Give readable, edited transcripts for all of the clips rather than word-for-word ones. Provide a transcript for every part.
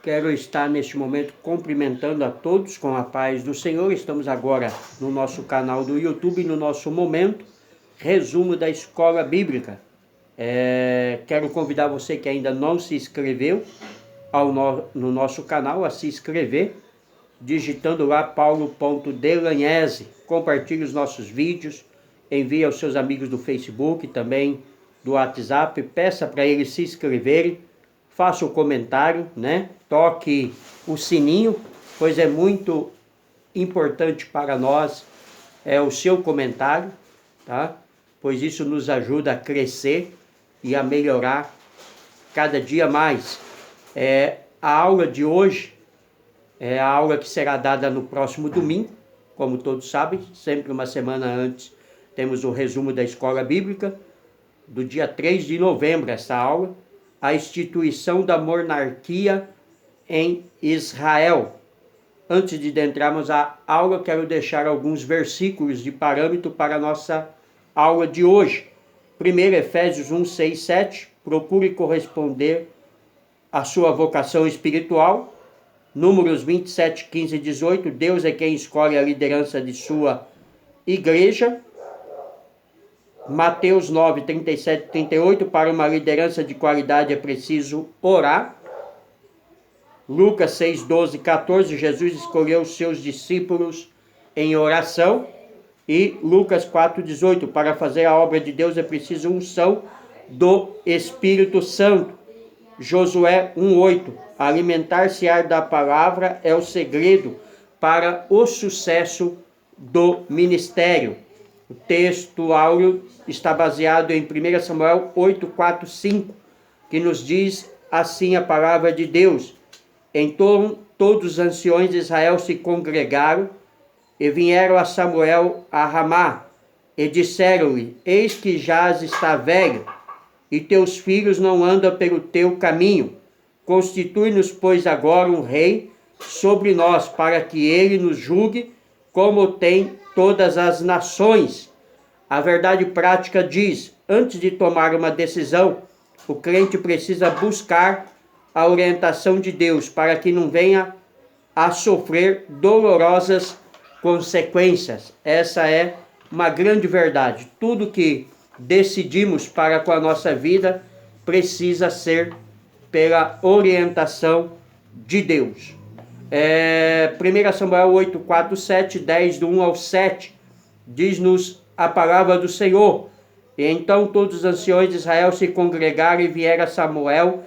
Quero estar neste momento cumprimentando a todos com a paz do Senhor. Estamos agora no nosso canal do YouTube, no nosso momento, resumo da Escola Bíblica. Quero convidar você que ainda não se inscreveu no nosso canal a se inscrever, digitando lá paulo.delagnese. Compartilhe os nossos vídeos, envie aos seus amigos do Facebook, também do WhatsApp, peça para eles se inscreverem, faça o comentário, Toque o sininho, pois é muito importante para nós o seu comentário, tá? Pois isso nos ajuda a crescer e a melhorar cada dia mais. A aula de hoje é a aula que será dada no próximo domingo, como todos sabem, sempre uma semana antes temos o resumo da Escola Bíblica, do dia 3 de novembro, essa aula, a instituição da monarquia em Israel. Antes de adentrarmos a aula, quero deixar alguns versículos de parâmetro para a nossa aula de hoje. Primeiro, Efésios 1, 6, 7, procure corresponder à sua vocação espiritual. Números 27, 15 e 18, Deus é quem escolhe a liderança de sua igreja. Mateus 9, 37 e 38, para uma liderança de qualidade é preciso orar. Lucas 6, 12 e 14, Jesus escolheu os seus discípulos em oração. E Lucas 4, 18, para fazer a obra de Deus é preciso unção do Espírito Santo. Josué 1, 8, alimentar-se-á da palavra é o segredo para o sucesso do ministério. O texto áureo está baseado em 1 Samuel 8, 4, 5, que nos diz assim a palavra de Deus. Então todos os anciões de Israel se congregaram e vieram a Samuel a Ramá e disseram-lhe, eis que Jaz está velho e teus filhos não andam pelo teu caminho. Constitui-nos, pois, agora um rei sobre nós, para que ele nos julgue como tem todas as nações. A verdade prática diz, antes de tomar uma decisão, o crente precisa buscar a orientação de Deus, para que não venha a sofrer dolorosas consequências. Essa é uma grande verdade. Tudo que decidimos para com a nossa vida precisa ser pela orientação de Deus. 1 Samuel 8, 4, 7, 10, do 1 ao 7, diz-nos a palavra do Senhor. E então todos os anciões de Israel se congregaram e vieram a Samuel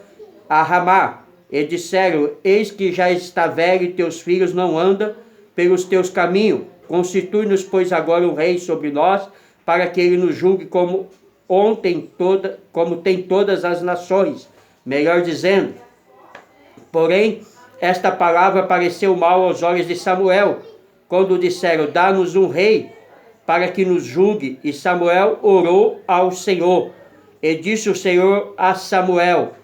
a Ramá, e disseram, eis que já está velho e teus filhos não andam pelos teus caminhos. Constitui-nos, pois, agora um rei sobre nós, para que ele nos julgue como tem todas as nações. Melhor dizendo, porém, esta palavra pareceu mal aos olhos de Samuel, quando disseram, dá-nos um rei, para que nos julgue. E Samuel orou ao Senhor. E disse o Senhor a Samuel,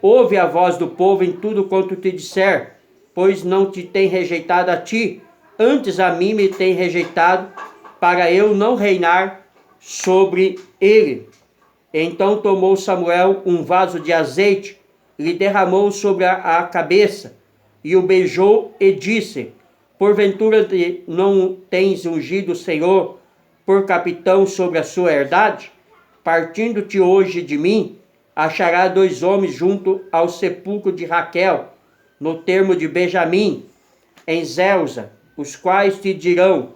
ouve a voz do povo em tudo quanto te disser, pois não te tem rejeitado a ti, antes a mim me tem rejeitado, para eu não reinar sobre ele. Então tomou Samuel um vaso de azeite, lhe derramou sobre a cabeça, e o beijou e disse, porventura não tens ungido o Senhor por capitão sobre a sua herdade? Partindo-te hoje de mim, achará 2 homens junto ao sepulcro de Raquel, no termo de Benjamim, em Zelza, os quais te dirão,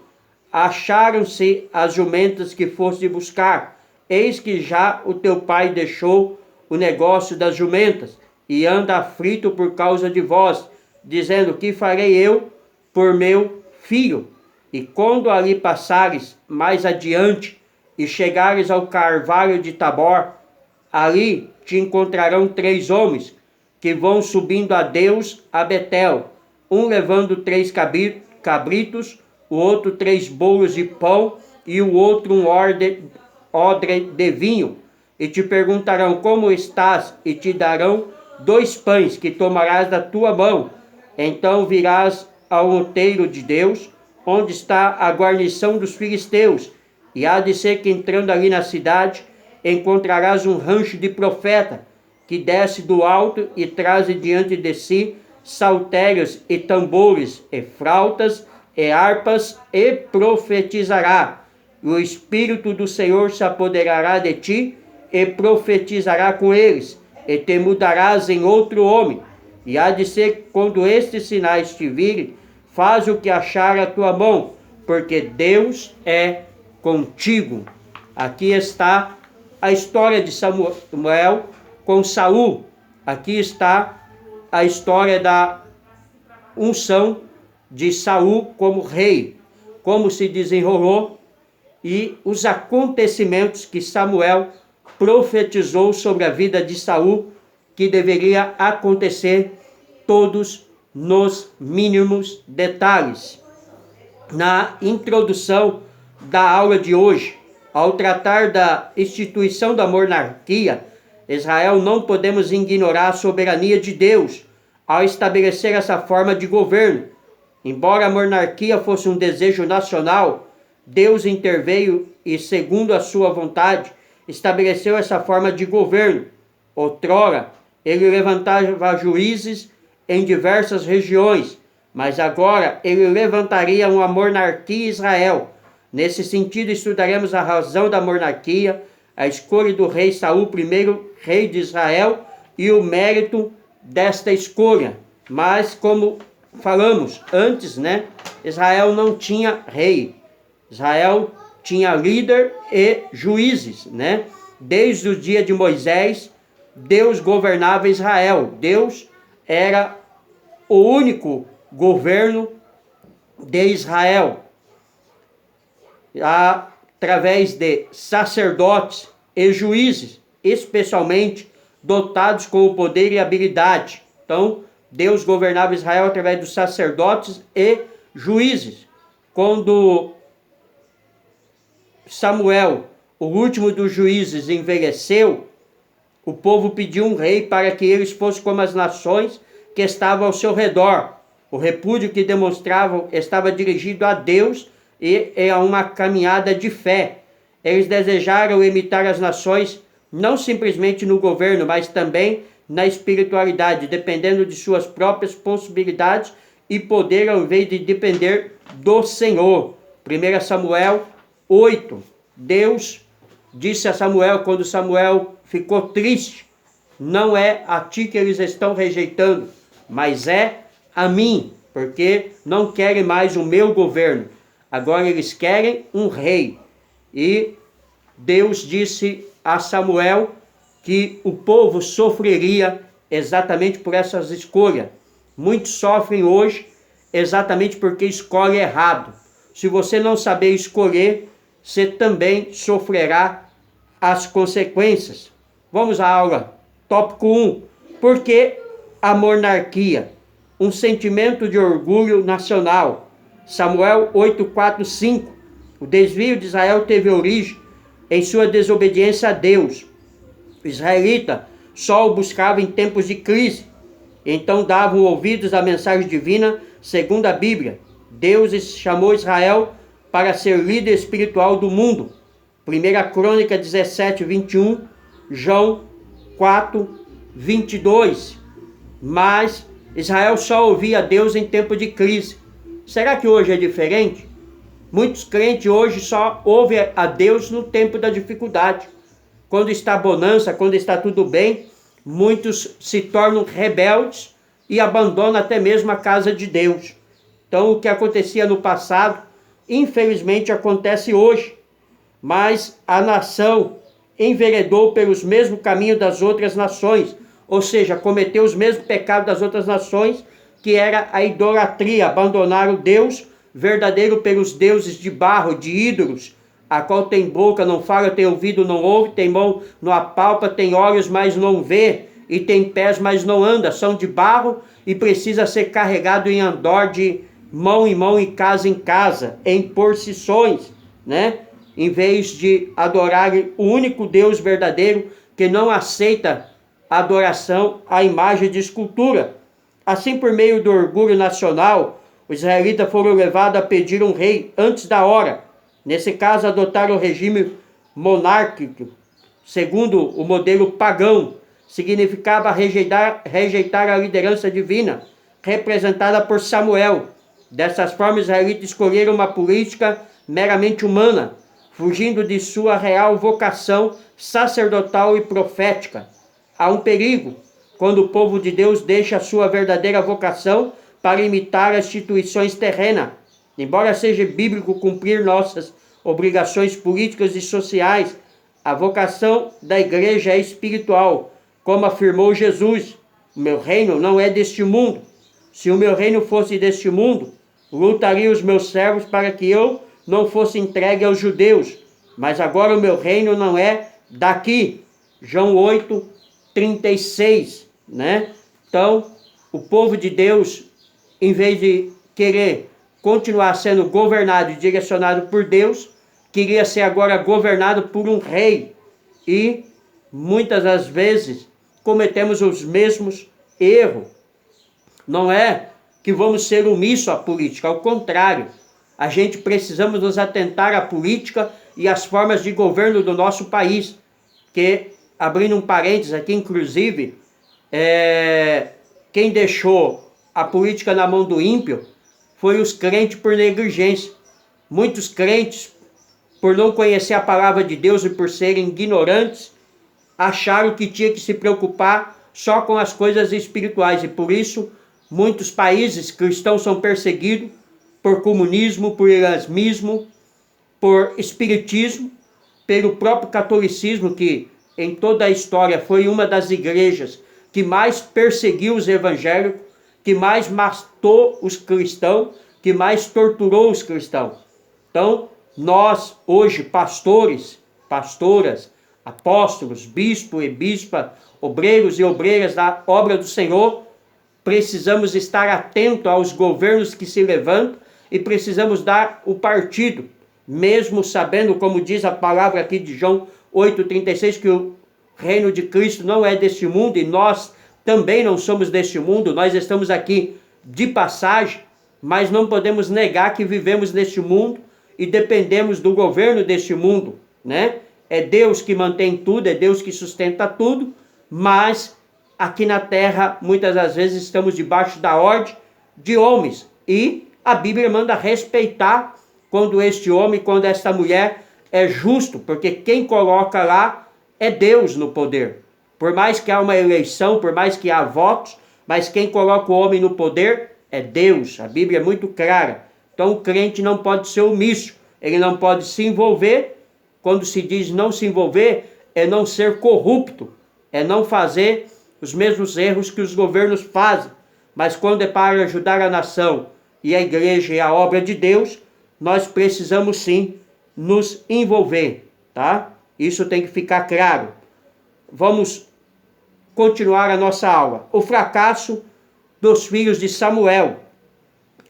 acharam-se as jumentas que foste buscar, eis que já o teu pai deixou o negócio das jumentas, e anda aflito por causa de vós, dizendo, que farei eu por meu filho? E quando ali passares mais adiante, e chegares ao carvalho de Tabor, ali te encontrarão 3 homens, que vão subindo a Deus a Betel, um levando 3 cabritos, o outro 3 bolos de pão, e o outro um odre de vinho. E te perguntarão, como estás? E te darão 2 pães, que tomarás da tua mão. Então virás ao outeiro de Deus, onde está a guarnição dos filisteus, e há de ser que entrando ali na cidade, encontrarás um rancho de profeta, que desce do alto e traz diante de si saltérios e tambores e flautas e harpas e profetizará. O Espírito do Senhor se apoderará de ti e profetizará com eles, e te mudarás em outro homem. E há de ser quando estes sinais te virem, faz o que achar a tua mão, porque Deus é contigo. Aqui está a história de Samuel com Saul. Aqui está a história da unção de Saul como rei, como se desenrolou e os acontecimentos que Samuel profetizou sobre a vida de Saul, que deveria acontecer todos nos mínimos detalhes. Na introdução da aula de hoje, ao tratar da instituição da monarquia, Israel, não podemos ignorar a soberania de Deus ao estabelecer essa forma de governo. Embora a monarquia fosse um desejo nacional, Deus interveio e, segundo a sua vontade, estabeleceu essa forma de governo. Outrora, ele levantava juízes em diversas regiões, mas agora ele levantaria uma monarquia em Israel. Nesse sentido, estudaremos a razão da monarquia, a escolha do rei Saul, primeiro rei de Israel, e o mérito desta escolha. Mas, como falamos antes, Israel não tinha rei. Israel tinha líder e juízes, Desde o dia de Moisés, Deus governava Israel. Deus era o único governo de Israel, através de sacerdotes e juízes, especialmente dotados com o poder e habilidade. Então, Deus governava Israel através dos sacerdotes e juízes. Quando Samuel, o último dos juízes, envelheceu, o povo pediu um rei para que eles fossem como as nações que estavam ao seu redor. O repúdio que demonstravam estava dirigido a Deus e a uma caminhada de fé. Eles desejaram imitar as nações, não simplesmente no governo, mas também na espiritualidade, dependendo de suas próprias possibilidades e poder, ao invés de depender do Senhor. 1 Samuel 8. Deus disse a Samuel, quando Samuel ficou triste: não é a ti que eles estão rejeitando, mas é a mim, porque não querem mais o meu governo. Agora eles querem um rei. E Deus disse a Samuel que o povo sofreria exatamente por essas escolhas. Muitos sofrem hoje exatamente porque escolhem errado. Se você não saber escolher, você também sofrerá as consequências. Vamos à aula. Tópico 1. Por que a monarquia? Um sentimento de orgulho nacional. Samuel 8, 4, 5. O desvio de Israel teve origem em sua desobediência a Deus. O israelita só o buscava em tempos de crise. Então davam ouvidos à mensagem divina, segundo a Bíblia. Deus chamou Israel para ser líder espiritual do mundo. 1 Crônica 17, 21, João 4, 22. Mas Israel só ouvia a Deus em tempo de crise. Será que hoje é diferente? Muitos crentes hoje só ouvem a Deus no tempo da dificuldade. Quando está bonança, quando está tudo bem, muitos se tornam rebeldes e abandonam até mesmo a casa de Deus. Então, o que acontecia no passado, infelizmente acontece hoje. Mas a nação enveredou pelos mesmos caminhos das outras nações, ou seja, cometeu os mesmos pecados das outras nações, que era a idolatria. Abandonaram Deus verdadeiro pelos deuses de barro, de ídolos, a qual tem boca, não fala, tem ouvido, não ouve, tem mão, não apalpa, tem olhos, mas não vê, e tem pés, mas não anda. São de barro e precisa ser carregado em andor de mão em mão e casa em casa, em porções, Em vez de adorarem o único Deus verdadeiro, que não aceita adoração à imagem de escultura. Assim, por meio do orgulho nacional, os israelitas foram levados a pedir um rei antes da hora. Nesse caso, adotaram o regime monárquico, segundo o modelo pagão. Significava rejeitar a liderança divina. representada por Samuel. Dessas formas, os israelitas escolheram uma política meramente humana, fugindo de sua real vocação sacerdotal e profética. Há um perigo quando o povo de Deus deixa a sua verdadeira vocação para imitar as instituições terrenas. Embora seja bíblico cumprir nossas obrigações políticas e sociais, a vocação da igreja é espiritual, como afirmou Jesus. O meu reino não é deste mundo. Se o meu reino fosse deste mundo, lutaria os meus servos para que eu não fosse entregue aos judeus. Mas agora o meu reino não é daqui. João 8, 36, né? Então, o povo de Deus, em vez de querer continuar sendo governado e direcionado por Deus, queria ser agora governado por um rei. E muitas das vezes cometemos os mesmos erros. Não é que vamos ser omissos à política, ao contrário, a gente precisamos nos atentar à política e às formas de governo do nosso país, que, abrindo um parênteses aqui, inclusive, quem deixou a política na mão do ímpio foi os crentes por negligência. Muitos crentes, por não conhecer a palavra de Deus e por serem ignorantes, acharam que tinha que se preocupar só com as coisas espirituais, e por isso muitos países cristãos são perseguidos por comunismo, por islamismo, por espiritismo, pelo próprio catolicismo, que em toda a história foi uma das igrejas que mais perseguiu os evangélicos, que mais matou os cristãos, que mais torturou os cristãos. Então, nós hoje, pastores, pastoras, apóstolos, bispo e bispa, obreiros e obreiras da obra do Senhor, precisamos estar atentos aos governos que se levantam e precisamos dar o partido, mesmo sabendo, como diz a palavra aqui de João 8,36, que o reino de Cristo não é deste mundo e nós também não somos deste mundo, nós estamos aqui de passagem, mas não podemos negar que vivemos neste mundo e dependemos do governo deste mundo, né? É Deus que mantém tudo, é Deus que sustenta tudo, mas aqui na terra, muitas das vezes, estamos debaixo da ordem de homens. E a Bíblia manda respeitar quando este homem, quando esta mulher é justo, porque quem coloca lá é Deus no poder. Por mais que há uma eleição, por mais que há votos, mas quem coloca o homem no poder é Deus. A Bíblia é muito clara. Então o crente não pode ser omisso, ele não pode se envolver. Quando se diz não se envolver, é não ser corrupto, é não fazer os mesmos erros que os governos fazem. Mas quando é para ajudar a nação e a igreja e a obra de Deus, nós precisamos sim nos envolver, tá? Isso tem que ficar claro. Vamos continuar a nossa aula. O fracasso dos filhos de Samuel.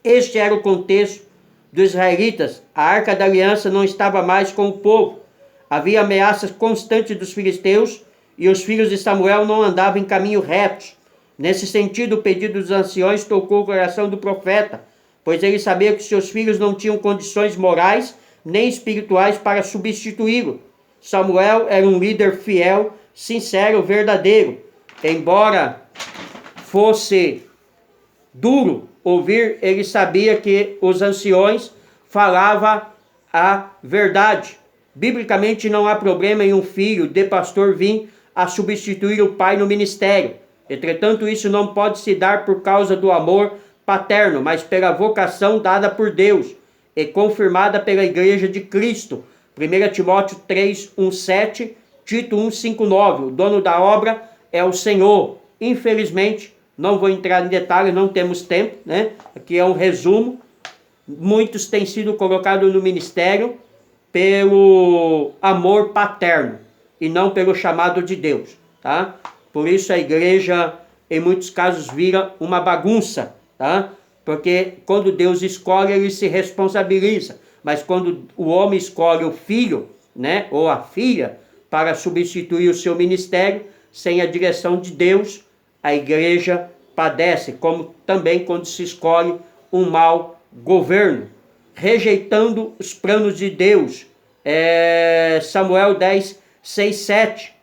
Este era o contexto dos israelitas. A arca da aliança não estava mais com o povo. Havia ameaças constantes dos filisteus e os filhos de Samuel não andavam em caminho retos. Nesse sentido, o pedido dos anciões tocou o coração do profeta, pois ele sabia que seus filhos não tinham condições morais nem espirituais para substituí-lo. Samuel era um líder fiel, sincero, verdadeiro. Embora fosse duro ouvir, ele sabia que os anciões falavam a verdade. Biblicamente não há problema em um filho de pastor vir a substituir o pai no ministério. Entretanto, isso não pode se dar por causa do amor paterno, mas pela vocação dada por Deus e confirmada pela Igreja de Cristo. 1 Timóteo 3, 1, 7, Tito 1, 5, 9. O dono da obra é o Senhor. Infelizmente, não vou entrar em detalhes, não temos tempo, né? Aqui é um resumo. Muitos têm sido colocados no ministério pelo amor paterno e não pelo chamado de Deus, tá? Por isso a igreja, em muitos casos, vira uma bagunça, tá? Porque quando Deus escolhe, ele se responsabiliza. Mas quando o homem escolhe o filho, né, ou a filha, para substituir o seu ministério, sem a direção de Deus, a igreja padece, como também quando se escolhe um mau governo, rejeitando os planos de Deus. Samuel 10, 6, 7.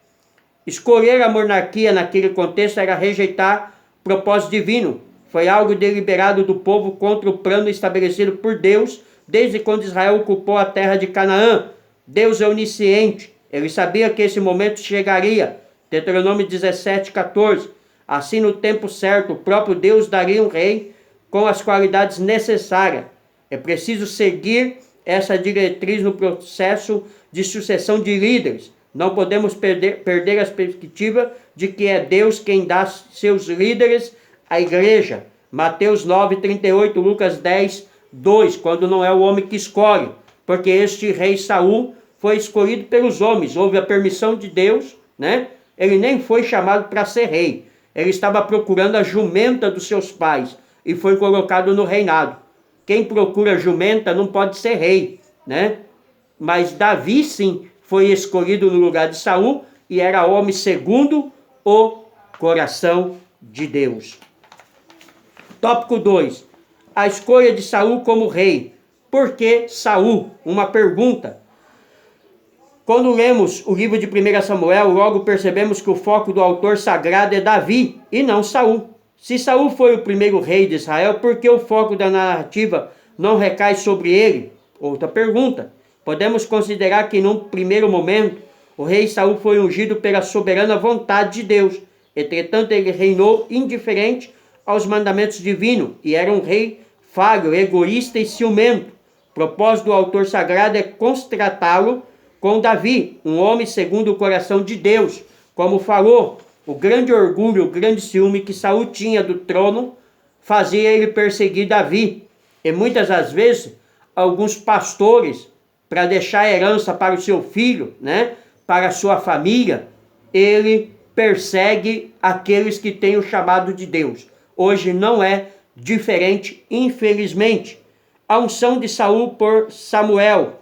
Escolher a monarquia naquele contexto era rejeitar o propósito divino. Foi algo deliberado do povo contra o plano estabelecido por Deus desde quando Israel ocupou a terra de Canaã. Deus é onisciente. Ele sabia que esse momento chegaria. Deuteronômio 17:14. Assim, no tempo certo, o próprio Deus daria um rei com as qualidades necessárias. É preciso seguir essa diretriz no processo de sucessão de líderes. Não podemos perder a perspectiva de que é Deus quem dá seus líderes à igreja. Mateus 9:38, Lucas 10:2, quando não é o homem que escolhe, porque este rei Saul foi escolhido pelos homens, houve a permissão de Deus, né? Ele nem foi chamado para ser rei, ele estava procurando a jumenta dos seus pais e foi colocado no reinado. Quem procura jumenta não pode ser rei, né? Mas Davi sim foi escolhido no lugar de Saul e era homem segundo o coração de Deus. Tópico 2. A escolha de Saul como rei. Por que Saul? Uma pergunta. Quando lemos o livro de 1 Samuel, logo percebemos que o foco do autor sagrado é Davi e não Saul. Se Saul foi o primeiro rei de Israel, por que o foco da narrativa não recai sobre ele? Outra pergunta. Podemos considerar que num primeiro momento o rei Saul foi ungido pela soberana vontade de Deus. Entretanto, ele reinou indiferente aos mandamentos divinos e era um rei falho, egoísta e ciumento. O propósito do autor sagrado é constatá-lo com Davi, um homem segundo o coração de Deus. Como falou, o grande orgulho, o grande ciúme que Saul tinha do trono fazia ele perseguir Davi. E muitas das vezes, alguns pastores, para deixar herança para o seu filho, né, para a sua família, ele persegue aqueles que têm o chamado de Deus. Hoje não é diferente, infelizmente. A unção de Saul por Samuel.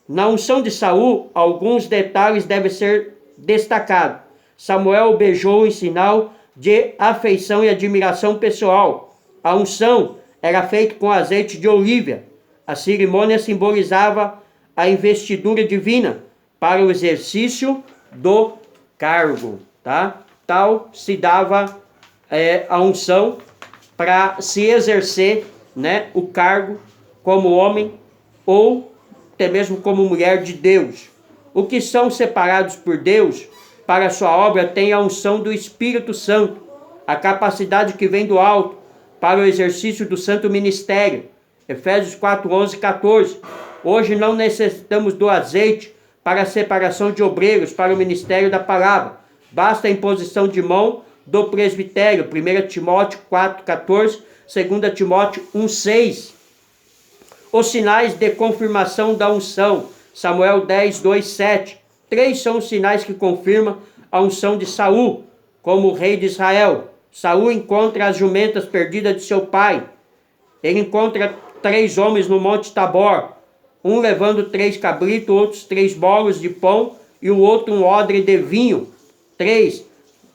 Na unção de Saul, alguns detalhes devem ser destacados. Samuel o beijou em sinal de afeição e admiração pessoal. A unção era feita com azeite de oliva. A cerimônia simbolizava a investidura divina para o exercício do cargo, tá? Tal se dava a unção para se exercer, né, o cargo como homem ou até mesmo como mulher de Deus. O que são separados por Deus para a sua obra tem a unção do Espírito Santo, a capacidade que vem do alto para o exercício do santo ministério. Efésios 4:11-14. Hoje não necessitamos do azeite para a separação de obreiros para o ministério da palavra. Basta a imposição de mão do presbitério. 1 Timóteo 4:14, 2 Timóteo 1:6. Os sinais de confirmação da unção. Samuel 10:2-7. 3 são os sinais que confirmam a unção de Saul como rei de Israel. Saul encontra as jumentas perdidas de seu pai. Ele encontra 3 homens no Monte Tabor. Um levando 3 cabritos, outros 3 bolos de pão e o outro um odre de vinho. 3.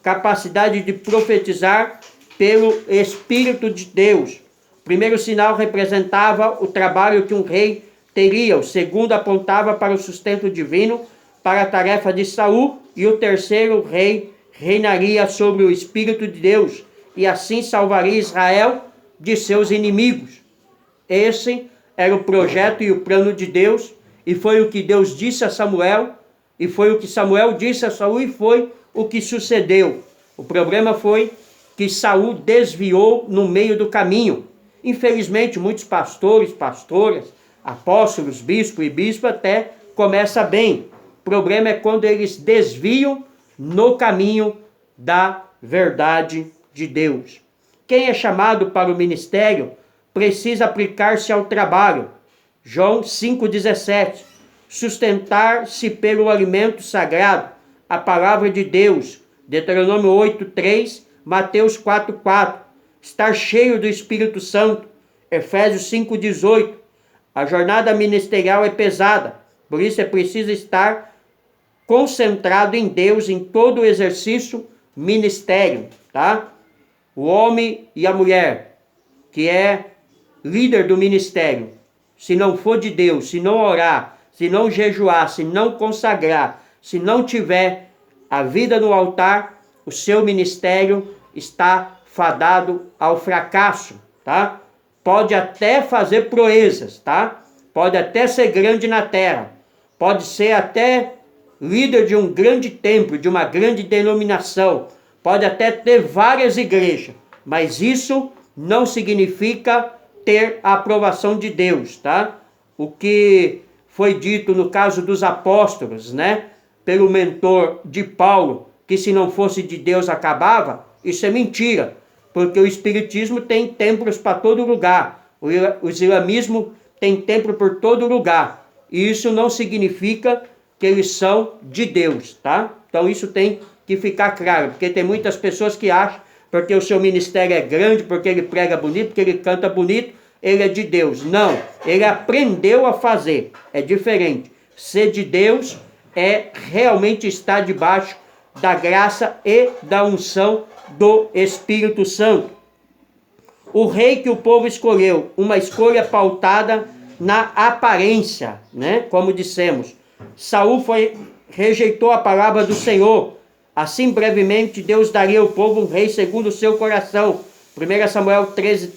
Capacidade de profetizar pelo Espírito de Deus. O primeiro sinal representava o trabalho que um rei teria. O segundo apontava para o sustento divino, para a tarefa de Saul. E o terceiro, o rei reinaria sobre o Espírito de Deus e assim salvaria Israel de seus inimigos. Esse era o projeto e o plano de Deus, e foi o que Deus disse a Samuel, e foi o que Samuel disse a Saul, e foi o que sucedeu. O problema foi que Saul desviou no meio do caminho. Infelizmente, muitos pastores, pastoras, apóstolos, bispo e bispa até começa bem. O problema é quando eles desviam no caminho da verdade de Deus. Quem é chamado para o ministério precisa aplicar-se ao trabalho. João 5,17. Sustentar-se pelo alimento sagrado, a palavra de Deus. Deuteronômio 8,3. Mateus 4,4. Estar cheio do Espírito Santo. Efésios 5,18. A jornada ministerial é pesada, por isso é preciso estar concentrado em Deus em todo o exercício ministério, tá? O homem e a mulher, que é líder do ministério, se não for de Deus, se não orar, se não jejuar, se não consagrar, se não tiver a vida no altar, o seu ministério está fadado ao fracasso, tá? Pode até fazer proezas, tá? Pode até ser grande na terra, pode ser até líder de um grande templo, de uma grande denominação, pode até ter várias igrejas, mas isso não significa ter a aprovação de Deus, tá? O que foi dito no caso dos apóstolos, né? Pelo mentor de Paulo, que se não fosse de Deus acabava, isso é mentira, porque o espiritismo tem templos para todo lugar, o islamismo tem templo por todo lugar, e isso não significa que eles são de Deus, tá? Então isso tem que ficar claro, porque tem muitas pessoas que acham, porque o seu ministério é grande, porque ele prega bonito, porque ele canta bonito, ele é de Deus. Não, ele aprendeu a fazer, é diferente. Ser de Deus é realmente estar debaixo da graça e da unção do Espírito Santo. O rei que o povo escolheu, uma escolha pautada na aparência, né? Como dissemos, Saul rejeitou a palavra do Senhor. Assim, brevemente, Deus daria ao povo um rei segundo o seu coração. 1 Samuel 13,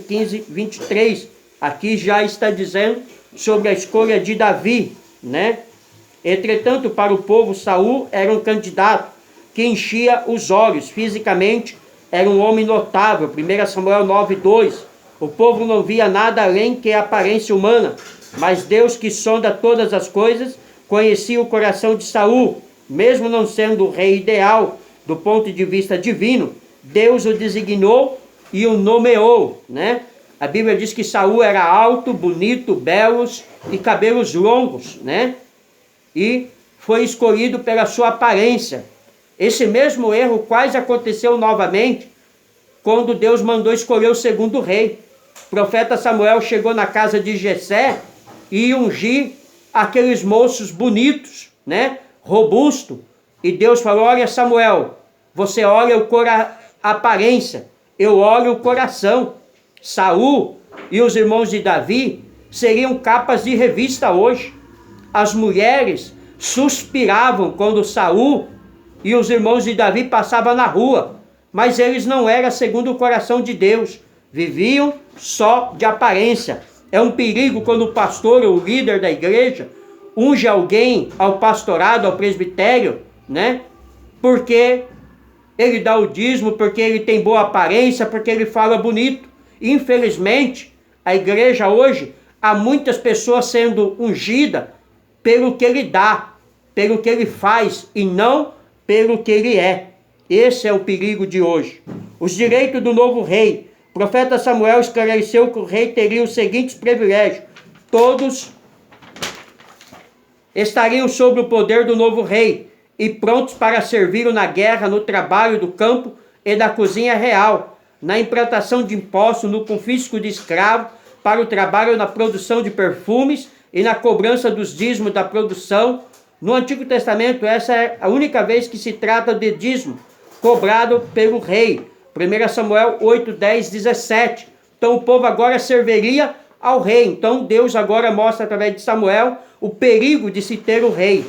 15, 23. Aqui já está dizendo sobre a escolha de Davi, né? Entretanto, para o povo, Saul era um candidato que enchia os olhos. Fisicamente, era um homem notável. 1 Samuel 9, 2. O povo não via nada além que a aparência humana. Mas Deus, que sonda todas as coisas, conhecia o coração de Saul. Mesmo não sendo o rei ideal do ponto de vista divino, Deus o designou e o nomeou, né? A Bíblia diz que Saul era alto, bonito, belos e cabelos longos, né? E foi escolhido pela sua aparência. Esse mesmo erro quase aconteceu novamente quando Deus mandou escolher o segundo rei. O profeta Samuel chegou na casa de Jessé e ungir aqueles moços bonitos, né? Robusto, e Deus falou: olha, Samuel, você olha a aparência, eu olho o coração. Saul e os irmãos de Davi seriam capas de revista hoje. As mulheres suspiravam quando Saul e os irmãos de Davi passavam na rua, mas eles não eram segundo o coração de Deus, viviam só de aparência. É um perigo quando o pastor ou o líder da igreja unge alguém ao pastorado, ao presbitério, né? Porque ele dá o dízimo, porque ele tem boa aparência, porque ele fala bonito. Infelizmente, a igreja hoje, há muitas pessoas sendo ungidas pelo que ele dá, pelo que ele faz, e não pelo que ele é. Esse é o perigo de hoje. Os direitos do novo rei. O profeta Samuel esclareceu que o rei teria os seguintes privilégios. Todos estariam sob o poder do novo rei e prontos para servir na guerra, no trabalho do campo e da cozinha real, na implantação de impostos, no confisco de escravos, para o trabalho na produção de perfumes e na cobrança dos dízimos da produção. No Antigo Testamento, essa é a única vez que se trata de dízimo cobrado pelo rei. 1 Samuel 8, 10, 17. Então o povo agora serviria ao rei. Então Deus agora mostra através de Samuel o perigo de se ter o rei.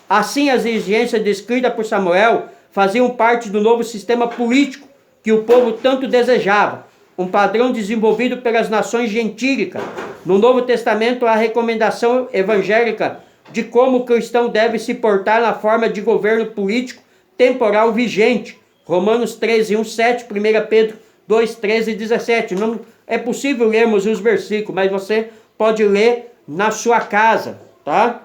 Assim, as exigências descritas por Samuel faziam parte do novo sistema político que o povo tanto desejava, um padrão desenvolvido pelas nações gentílicas. No Novo Testamento, há a recomendação evangélica de como o cristão deve se portar na forma de governo político temporal vigente. Romanos 13, 1, 7, 1 Pedro 2, 13 e 17. Não é possível lermos os versículos, mas você pode ler na sua casa, tá?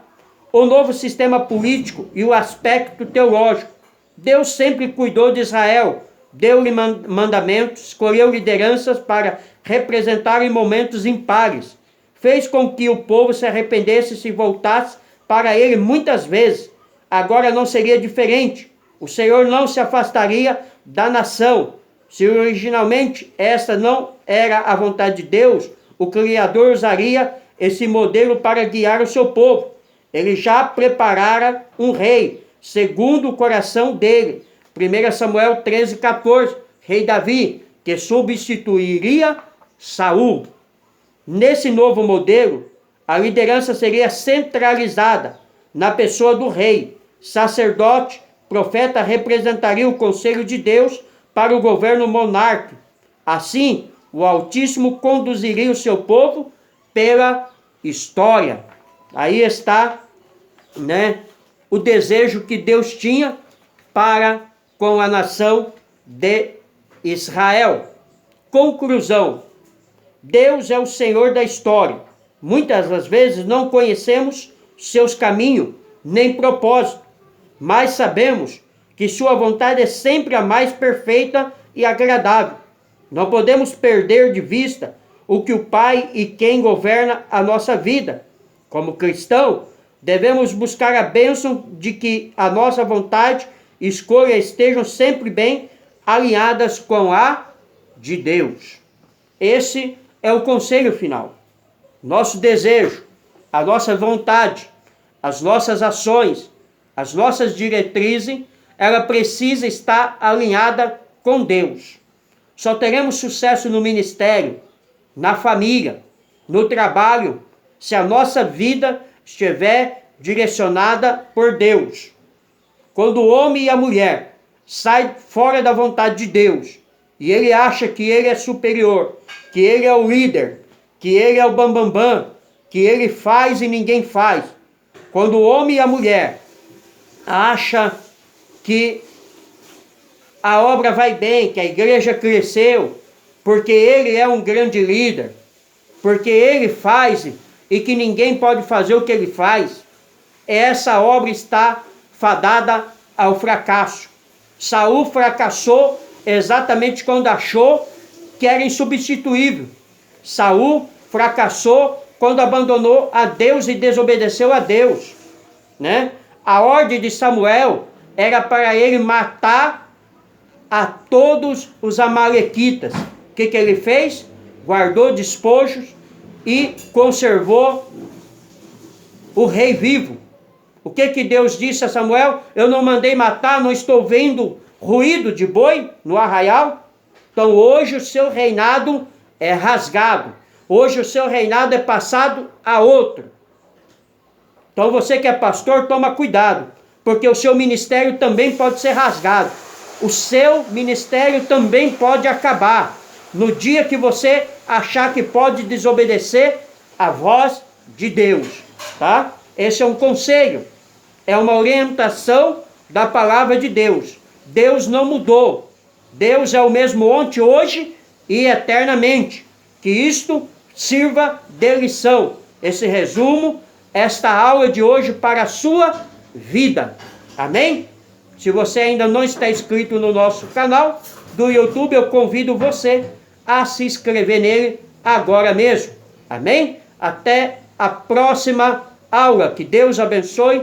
O novo sistema político e o aspecto teológico. Deus sempre cuidou de Israel, deu-lhe mandamentos, escolheu lideranças para representar em momentos impares. Fez com que o povo se arrependesse e se voltasse para ele muitas vezes. Agora não seria diferente. O Senhor não se afastaria da nação. Se originalmente esta não era a vontade de Deus, o Criador usaria esse modelo para guiar o seu povo. Ele já preparara um rei, segundo o coração dele. 1 Samuel 13, 14, rei Davi, que substituiria Saul. Nesse novo modelo, a liderança seria centralizada na pessoa do rei. Sacerdote, profeta representaria o conselho de Deus para o governo monárquico. Assim, o Altíssimo conduziria o seu povo pela história. Aí está, né, o desejo que Deus tinha para com a nação de Israel. Conclusão: Deus é o Senhor da história. Muitas das vezes não conhecemos seus caminhos nem propósito, mas sabemos que sua vontade é sempre a mais perfeita e agradável. Não podemos perder de vista o que o Pai e quem governa a nossa vida. Como cristão, devemos buscar a bênção de que a nossa vontade e escolha estejam sempre bem alinhadas com a de Deus. Esse é o conselho final. Nosso desejo, a nossa vontade, as nossas ações, as nossas diretrizes, ela precisa estar alinhada com Deus. Só teremos sucesso no ministério, na família, no trabalho, se a nossa vida estiver direcionada por Deus. Quando o homem e a mulher saem fora da vontade de Deus, e ele acha que ele é superior, que ele é o líder, que ele é o bambambam, que ele faz e ninguém faz. Quando o homem e a mulher acham que a obra vai bem, que a igreja cresceu, porque ele é um grande líder, porque ele faz e que ninguém pode fazer o que ele faz, essa obra está fadada ao fracasso. Saul fracassou exatamente quando achou que era insubstituível. Saul fracassou quando abandonou a Deus e desobedeceu a Deus, né? A ordem de Samuel era para ele matar a todos os amalequitas. O que ele fez? Guardou despojos e conservou o rei vivo. O que Deus disse a Samuel? Eu não mandei matar, não estou vendo ruído de boi no arraial? Então hoje o seu reinado é rasgado. Hoje o seu reinado é passado a outro. Então você que é pastor, toma cuidado, porque o seu ministério também pode ser rasgado. O seu ministério também pode acabar no dia que você achar que pode desobedecer a voz de Deus, tá? Esse é um conselho, é uma orientação da palavra de Deus. Deus não mudou. Deus é o mesmo ontem, hoje e eternamente. Que isto sirva de lição. Esse resumo, esta aula de hoje para a sua vida. Amém? Se você ainda não está inscrito no nosso canal do YouTube, eu convido você a se inscrever nele agora mesmo. Amém? Até a próxima aula. Que Deus abençoe